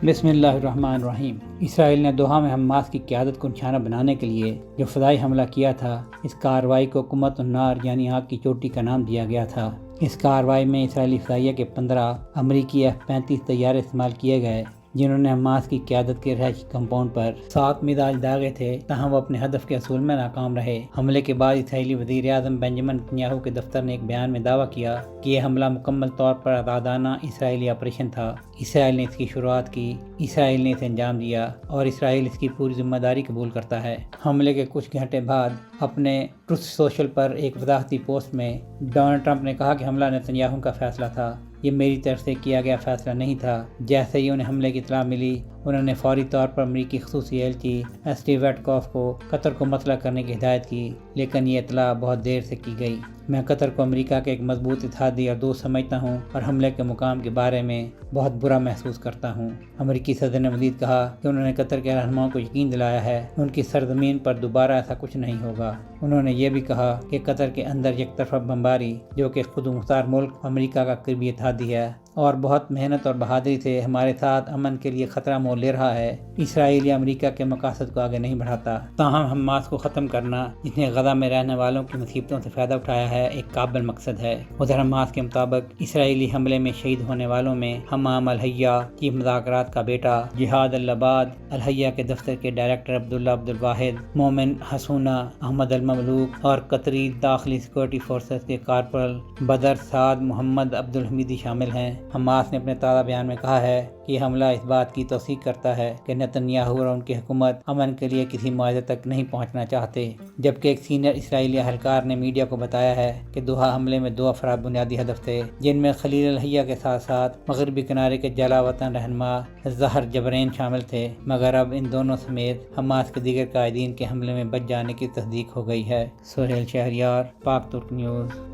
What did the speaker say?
بسم اللہ الرحمن الرحیم۔ اسرائیل نے دوحہ میں حماس کی قیادت کو نشانہ بنانے کے لیے جو فضائی حملہ کیا تھا، اس کارروائی کو قمۃ النار یعنی آگ کی چوٹی کا نام دیا گیا تھا۔ اس کارروائی میں اسرائیلی فضائیہ کے 15 امریکی F-35 طیارے استعمال کیے گئے، جنہوں نے حماس کی قیادت کے رہائشی کمپاؤنڈ پر 7 میزائل داغے تھے، تاہم وہ اپنے ہدف کے حصول میں ناکام رہے۔ حملے کے بعد اسرائیلی وزیر اعظم بنجمن نتنیاہو کے دفتر نے ایک بیان میں دعویٰ کیا کہ یہ حملہ مکمل طور پر آزادانہ اسرائیلی آپریشن تھا۔ اسرائیل نے اس کی شروعات کی، اسرائیل نے اسے انجام دیا اور اسرائیل اس کی پوری ذمہ داری قبول کرتا ہے۔ حملے کے کچھ گھنٹے بعد اپنے ٹروتھ سوشل پر ایک وضاحتی پوسٹ میں ڈونلڈ ٹرمپ نے کہا کہ حملہ نتنیاہو کا فیصلہ تھا، یہ میری طرف سے کیا گیا فیصلہ نہیں تھا۔ جیسے ہی انہیں حملے کی اطلاع ملی، انہوں نے فوری طور پر امریکی خصوصی ایلچی اسٹیو ویٹکوف کو قطر کو مسلح کرنے کی ہدایت کی، لیکن یہ اطلاع بہت دیر سے کی گئی۔ میں قطر کو امریکہ کے ایک مضبوط اتحادی اور دوست سمجھتا ہوں اور حملے کے مقام کے بارے میں بہت برا محسوس کرتا ہوں۔ امریکی صدر نے مزید کہا کہ انہوں نے قطر کے رہنماؤں کو یقین دلایا ہے ان کی سرزمین پر دوبارہ ایسا کچھ نہیں ہوگا۔ انہوں نے یہ بھی کہا کہ قطر کے اندر یک طرفہ بمباری، جو کہ خود مختار ملک امریکہ کا قریبی اتحادی ہے اور بہت محنت اور بہادری سے ہمارے ساتھ امن کے لیے خطرہ مول لے رہا ہے، اسرائیل یا امریکہ کے مقاصد کو آگے نہیں بڑھاتا۔ تاہم حماس کو ختم کرنا، جس نے غزہ میں رہنے والوں کی مصیبتوں سے فائدہ اٹھایا ہے، ایک قابل مقصد ہے۔ ادھر حماس کے مطابق اسرائیلی حملے میں شہید ہونے والوں میں حمام الحیہ چیف مذاکرات کا بیٹا، جہاد العباد الحیہ کے دفتر کے ڈائریکٹر عبداللہ عبدالواحد، مومن حسونہ، احمد المملوک اور قطری داخلی سیکورٹی فورسز کے کارپورل بدر سعد محمد عبدالحمیدی شامل ہیں۔ حماس نے اپنے تازہ بیان میں کہا ہے کہ یہ حملہ اس بات کی توثیق کرتا ہے کہ نتنیاہو اور ان کی حکومت امن کے لیے کسی معاہدے تک نہیں پہنچنا چاہتے، جبکہ ایک سینئر اسرائیلی اہلکار نے میڈیا کو بتایا ہے کہ دوحہ حملے میں 2 افراد بنیادی ہدف تھے، جن میں خلیل الحیہ کے ساتھ ساتھ مغربی کنارے کے جلا وطن رہنما ظہر جبرین شامل تھے، مگر اب ان دونوں سمیت حماس کے دیگر قائدین کے حملے میں بچ جانے کی تصدیق ہو گئی ہے۔ سہیل شہریار، پاک ترک نیوز۔